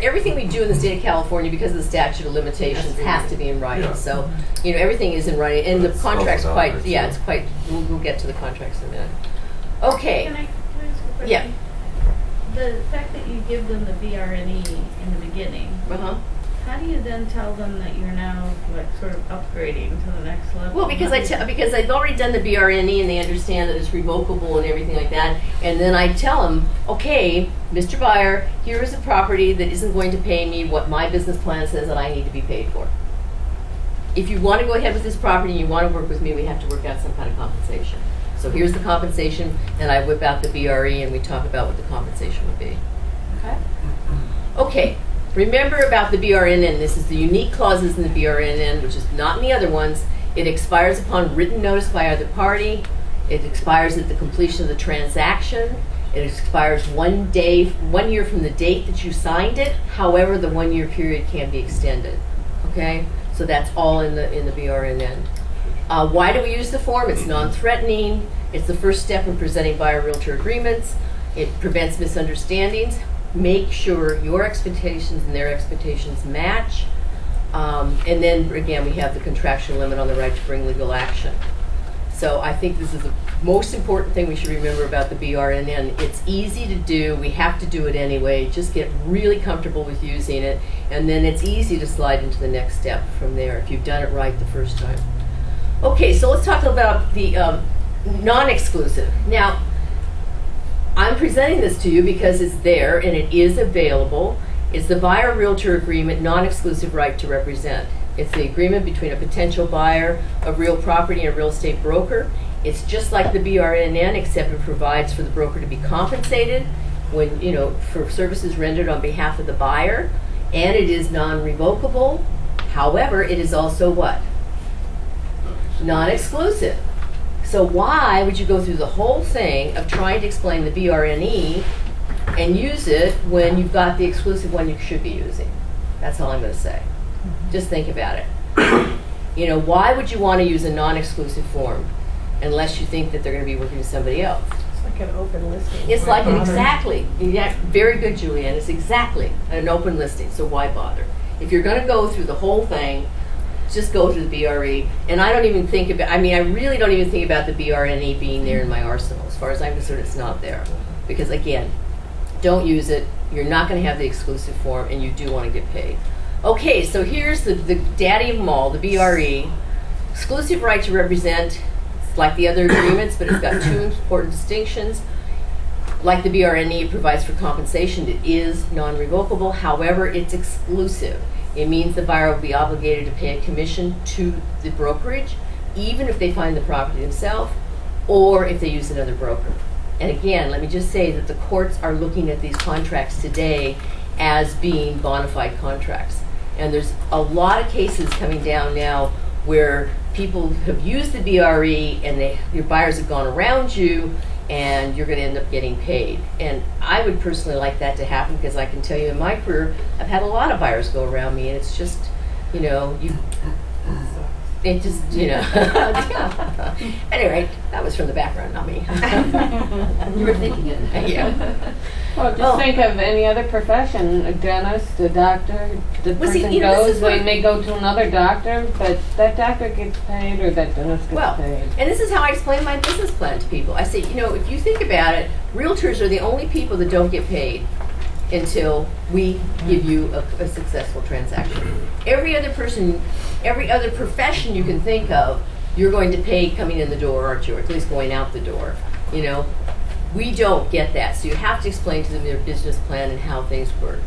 Everything we do in the state of California, because of the statute of limitations, has to be in writing. Yeah. So, you know, everything is in writing, and the It's contract's all quite, about it, yeah, so. it's quite, we'll get to the contracts in a minute. Okay. Can I ask a question? Yeah. The fact that you give them the BRNE in the beginning, Uh-huh. how do you then tell them that you're now like sort of upgrading to the next level? Well, because because I've already done the BRNE and they understand that it's revocable and everything like that, and then I tell them, okay, Mr. Buyer, here is a property that isn't going to pay me what my business plan says that I need to be paid for. If you want to go ahead with this property and you want to work with me, we have to work out some kind of compensation. So here's the compensation, and I whip out the BRE and we talk about what the compensation would be. Okay. Okay, remember about the BRNN. This is the unique clauses in the BRNN, which is not in the other ones. It expires upon written notice by either party. It expires at the completion of the transaction. It expires 1 year from the date that you signed it. However, the 1 year period can be extended. Okay, so that's all in the BRNN. Why do we use the form? It's non-threatening. It's the first step in presenting buyer-realtor agreements. It prevents misunderstandings. Make sure your expectations and their expectations match. And then, again, we have the contractual limit on the right to bring legal action. So I think this is the most important thing we should remember about the BRNN. It's easy to do. We have to do it anyway. Just get really comfortable with using it. And then it's easy to slide into the next step from there if you've done it right the first time. Okay, so let's talk about the non-exclusive. Now, I'm presenting this to you because it's there and it is available. It's the buyer-realtor agreement, non-exclusive right to represent. It's the agreement between a potential buyer of real property and a real estate broker. It's just like the BRNN, except it provides for the broker to be compensated when, you know, for services rendered on behalf of the buyer, and it is non-revocable. However, it is also what? Non-exclusive. So why would you go through the whole thing of trying to explain the BRNE and use it when you've got the exclusive one you should be using? That's all I'm going to say. Just think about it. You know, why would you want to use a non-exclusive form unless you think that they're going to be working with somebody else? It's like an open listing. It's like an Why bother? exactly. Yeah, very good, Julianne. It's exactly an open listing. So why bother? If you're going to go through the whole thing, just go to the BRE. And I don't even think about, I mean, I really don't even think about the BRNE being there in my arsenal. As far as I'm concerned, it's not there. Because again, don't use it. You're not going to have the exclusive form, and you do want to get paid. Okay, so here's the daddy of them all, the BRE. Exclusive right to represent. It's like the other agreements, but it's got two important distinctions. Like the BRNE, it provides for compensation. It is non-revocable. However, it's exclusive. It means the buyer will be obligated to pay a commission to the brokerage, even if they find the property themselves, or if they use another broker. And again, let me just say that the courts are looking at these contracts today as being bona fide contracts. And there's a lot of cases coming down now where people have used the BRE and your buyers have gone around you, and you're going to end up getting paid. And I would personally like that to happen, because I can tell you in my career, I've had a lot of buyers go around me, and it's just, you know, it just, you know. Anyway, that was from the background, not me. You were thinking it. Yeah. Well, just think of any other profession, a dentist, a doctor. The Well, see, person you know, this goes, is what- they may go to another doctor, but that doctor gets paid or that dentist gets Well, paid. and this is how I explain my business plan to people. I say, you know, if you think about it, realtors are the only people that don't get paid until we give you a successful transaction. Every other person, every other profession you can think of, you're going to pay coming in the door, aren't you? Or at least going out the door, you know? We don't get that, so you have to explain to them their business plan and how things work.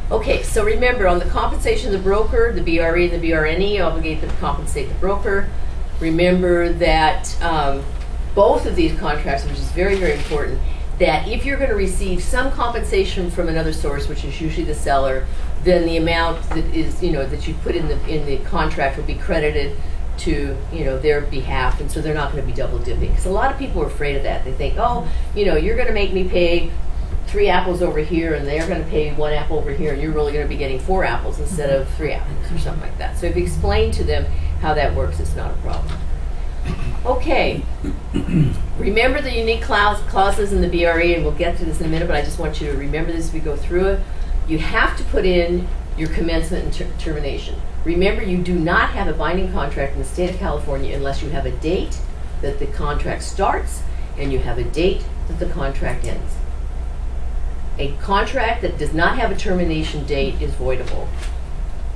Okay, so remember, on the compensation of the broker, the BRE and the BRNE obligate them to compensate the broker. Remember that both of these contracts, which is very, very important, that if you're going to receive some compensation from another source, which is usually the seller, then the amount that is, you know, that you put in the contract will be credited to, you know, their behalf, and so they're not going to be double dipping. Because a lot of people are afraid of that. They think, oh, you know, you're going to make me pay 3 apples over here, and they're going to pay 1 apple over here, and you're really going to be getting 4 apples instead of 3 apples, or something like that. So if you explain to them how that works, it's not a problem. Okay. Remember the unique clauses in the BRE, and we'll get to this in a minute, but I just want you to remember this as we go through it. you have to put in your commencement and termination. Remember, you do not have a binding contract in the state of California unless you have a date that the contract starts and you have a date that the contract ends. A contract that does not have a termination date is voidable.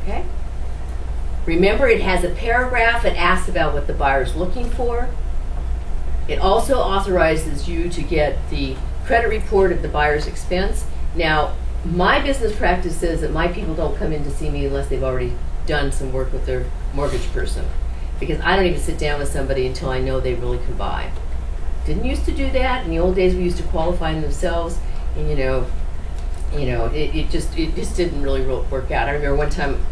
Okay? Remember, it has a paragraph that asks about what the buyer is looking for. It also authorizes you to get the credit report at the buyer's expense. Now, my business practice says that my people don't come in to see me unless they've already done some work with their mortgage person, because I don't even sit down with somebody until I know they really can buy. Didn't used to do that. In the old days, we used to qualify them themselves, and it just didn't really work out. I remember one time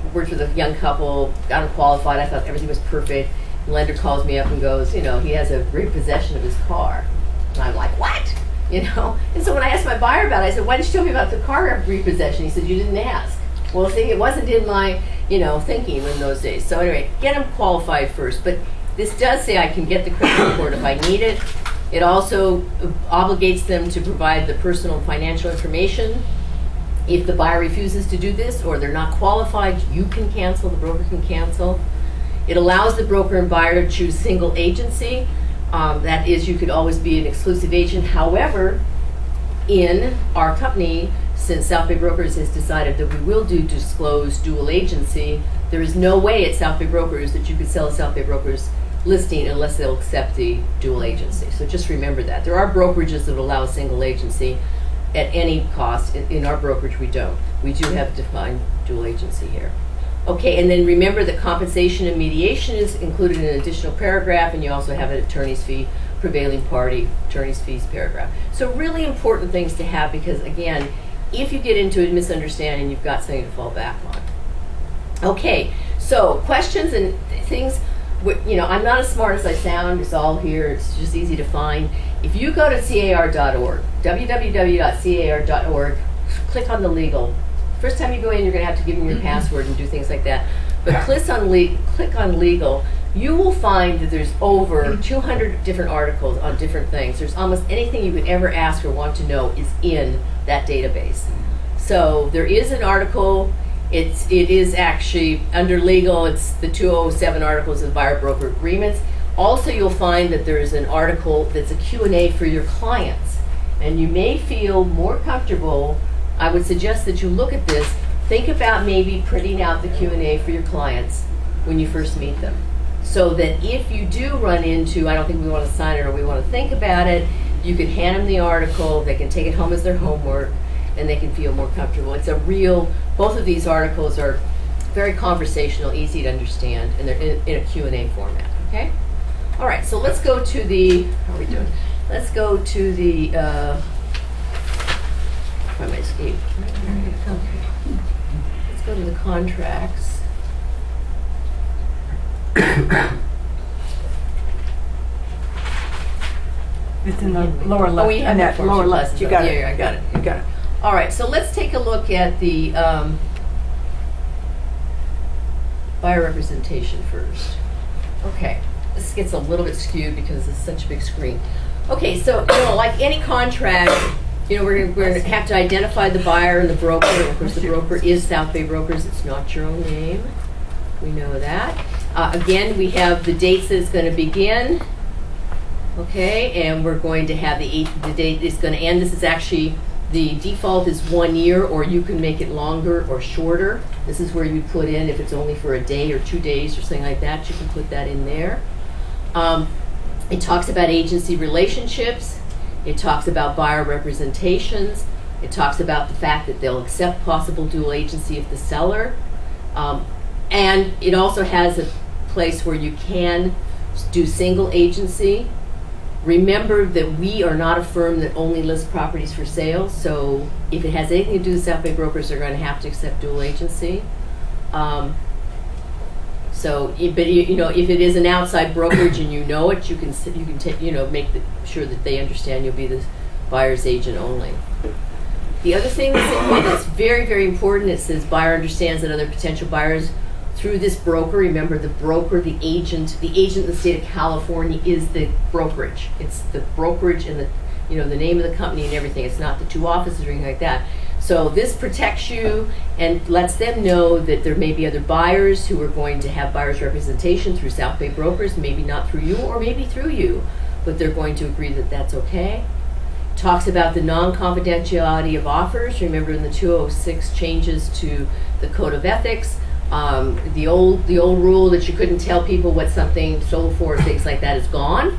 I worked with a young couple, got them qualified. I thought everything was perfect. The lender calls me up and goes, he has a repossession of his car, and I'm like, what? And so when I asked my buyer about it, I said, why didn't you tell me about the car repossession? He said, you didn't ask. Well, see, it wasn't in my, thinking in those days. So anyway, get them qualified first. But this does say I can get the credit report if I need it. It also obligates them to provide the personal and financial information. If the buyer refuses to do this or they're not qualified, you can cancel, the broker can cancel. It allows the broker and buyer to choose single agency. That is, you could always be an exclusive agent. However, in our company, since South Bay Brokers has decided that we will disclose dual agency, there is no way at South Bay Brokers that you could sell a South Bay Brokers listing unless they'll accept the dual agency. So just remember that. There are brokerages that allow a single agency at any cost. In our brokerage, we don't. We do have defined dual agency here. Okay, and then remember that compensation and mediation is included in an additional paragraph, and you also have an attorney's fee, prevailing party, attorney's fees paragraph. So really important things to have, because again, if you get into a misunderstanding, you've got something to fall back on. Okay, so questions and things, I'm not as smart as I sound. It's all here. It's just easy to find. If you go to car.org, www.car.org, click on the legal. First time you go in, you're going to have to give them your password and do things like that. But click on legal. You will find that there's over 200 different articles on different things. There's almost anything you could ever ask or want to know is in that database. So there is an article. It is actually under legal. It's the 207 articles of buyer broker agreements. Also, you'll find that there is an article that's a Q&A for your clients, and you may feel more comfortable. I would suggest that you look at this. Think about maybe printing out the Q&A for your clients when you first meet them, so that if you do run into, I don't think we want to sign it or we want to think about it, you can hand them the article, they can take it home as their homework, and they can feel more comfortable. It's both of these articles are very conversational, easy to understand, and they're in a Q&A format, okay? All right, so let's go to the, how are we doing? Let's go to the, try my escape. Okay. Let's go to the contracts. It's in the lower left. Oh, you have that lower left. You got it. Yeah, I got it. You got it. All right, so let's take a look at the buyer representation first. Okay, this gets a little bit skewed because it's such a big screen. Okay, so like any contract, we're going to have to identify the buyer and the broker. And of course, the broker is South Bay Brokers. It's not your own name. We know that. Again, we have the dates that it's going to begin. Okay, and we're going to have the date it's going to end. This is actually, the default is 1 year, or you can make it longer or shorter. This is where you put in, if it's only for a day or 2 days or something like that, you can put that in there. It talks about agency relationships. It talks about buyer representations. It talks about the fact that they'll accept possible dual agency if the seller. And it also has a place where you can do single agency. Remember that we are not a firm that only lists properties for sale, so if it has anything to do with South Bay Brokers, they're going to have to accept dual agency. But if it is an outside brokerage and you know it, you can make sure that they understand you'll be the buyer's agent only. The other thing that's very, very important, it says buyer understands that other potential buyers through this broker. Remember, the broker, the agent in the state of California is the brokerage. It's the brokerage and the name of the company and everything. It's not the two offices or anything like that. So this protects you and lets them know that there may be other buyers who are going to have buyer's representation through South Bay brokers, maybe not through you or maybe through you, but they're going to agree that that's okay. Talks about the non-confidentiality of offers. Remember in the 206 changes to the Code of Ethics, the old rule that you couldn't tell people what something sold for, things like that is gone.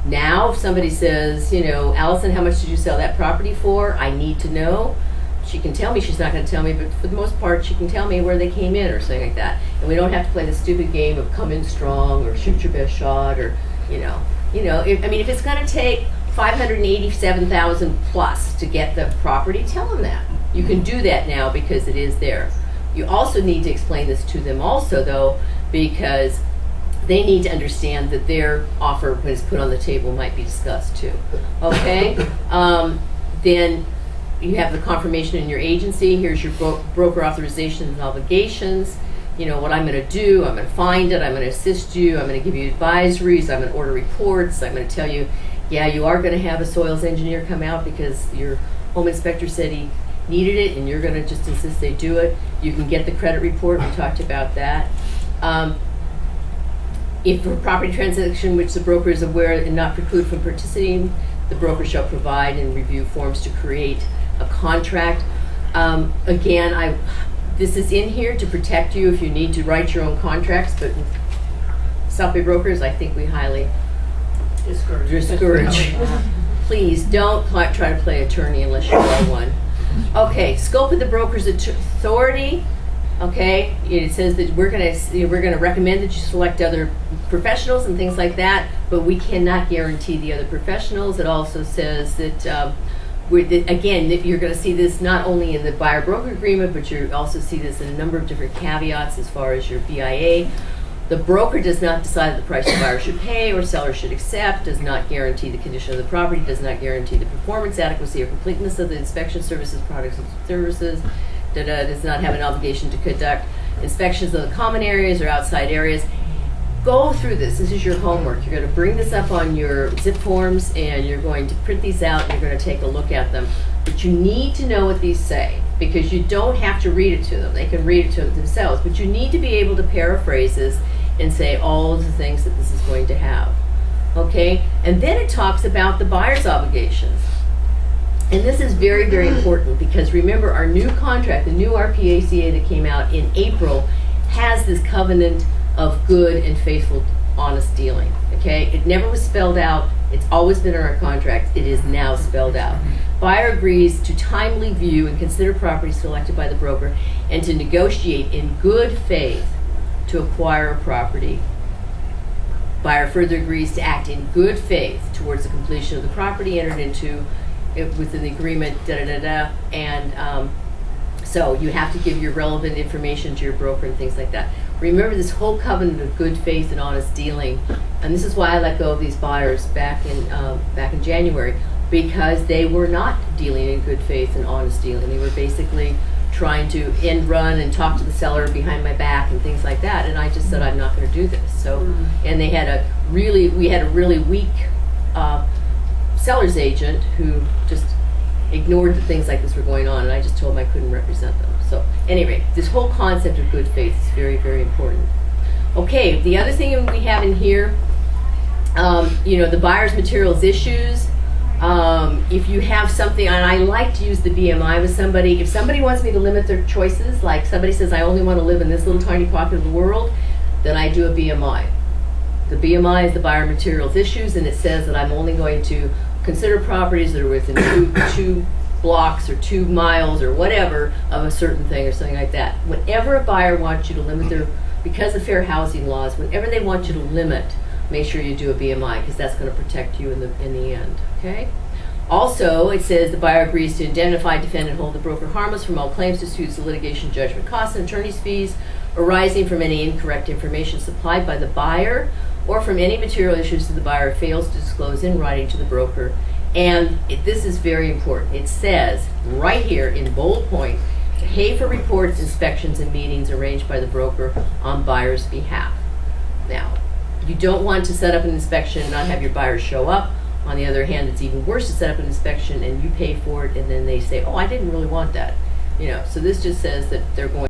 Now if somebody says, you know, Allison, how much did you sell that property for? I need to know. She can tell me, she's not going to tell me, but for the most part she can tell me where they came in or something like that. And we don't have to play the stupid game of come in strong or shoot your best shot or, you know, if it's going to take $587,000 plus to get the property, tell them that. You can do that now because it is there. You also need to explain this to them also though, because they need to understand that their offer when it's put on the table might be discussed too. Okay? Then you have the confirmation in your agency. Here's your broker authorizations and obligations. You know what I'm going to do. I'm going to find it. I'm going to assist you. I'm going to give you advisories. I'm going to order reports. I'm going to tell you, yeah, you are going to have a soils engineer come out because your home inspector said he needed it and you're going to just insist they do it. You can get the credit report. We talked about that. If for a property transaction which the broker is aware and not preclude from participating, the broker shall provide and review forms to create a contract. Again, this is in here to protect you if you need to write your own contracts, but South Bay brokers, I think we highly discourage. Please don't try to play attorney unless you are one. Okay, scope of the broker's authority. Okay, it says that we're going to recommend that you select other professionals and things like that, but we cannot guarantee the other professionals. It also says that again, you're going to see this not only in the buyer-broker agreement, but you also see this in a number of different caveats as far as your BIA. The broker does not decide the price the buyer should pay or seller should accept, does not guarantee the condition of the property, does not guarantee the performance, adequacy, or completeness of the inspection services, products, and services, does not have an obligation to conduct inspections of the common areas or outside areas. Go through this. This is your homework. You're going to bring this up on your zip forms and you're going to print these out and you're going to take a look at them. But you need to know what these say because you don't have to read it to them. They can read it to themselves. But you need to be able to paraphrase this and say all of the things that this is going to have. Okay? And then it talks about the buyer's obligations. And this is very, very important because remember our new contract, the new RPACA that came out in April has this covenant of good and faithful, honest dealing. Okay? It never was spelled out. It's always been in our contract. It is now spelled out. Buyer agrees to timely view and consider properties selected by the broker and to negotiate in good faith to acquire a property. Buyer further agrees to act in good faith towards the completion of the property entered into within the agreement, and so you have to give your relevant information to your broker and things like that. Remember this whole covenant of good faith and honest dealing, and this is why I let go of these buyers back in January, because they were not dealing in good faith and honest dealing. They were basically trying to end run and talk to the seller behind my back and things like that, and I just said I'm not going to do this. So, and we had a really weak seller's agent who just ignored that things like this were going on, and I just told him I couldn't represent them. So anyway, this whole concept of good faith is very, very important. Okay, the other thing we have in here, the buyer's materials issues. If you have something, and I like to use the BMI with somebody, if somebody wants me to limit their choices, like somebody says I only want to live in this little tiny pocket of the world, then I do a BMI. The BMI is the buyer materials issues, and it says that I'm only going to consider properties that are within two blocks or 2 miles or whatever of a certain thing or something like that. Whenever a buyer wants you to limit their, because of fair housing laws, whenever they want you to limit, make sure you do a BMI because that's going to protect you in the end. Okay. Also, it says the buyer agrees to indemnify, defend, and hold the broker harmless from all claims, disputes, litigation, judgment costs, and attorney's fees arising from any incorrect information supplied by the buyer or from any material issues that the buyer fails to disclose in writing to the broker. And this is very important. It says right here in bold point, pay for reports, inspections, and meetings arranged by the broker on buyer's behalf. Now, you don't want to set up an inspection and not have your buyer show up. On the other hand, it's even worse to set up an inspection and you pay for it and then they say, oh, I didn't really want that. So this just says that they're going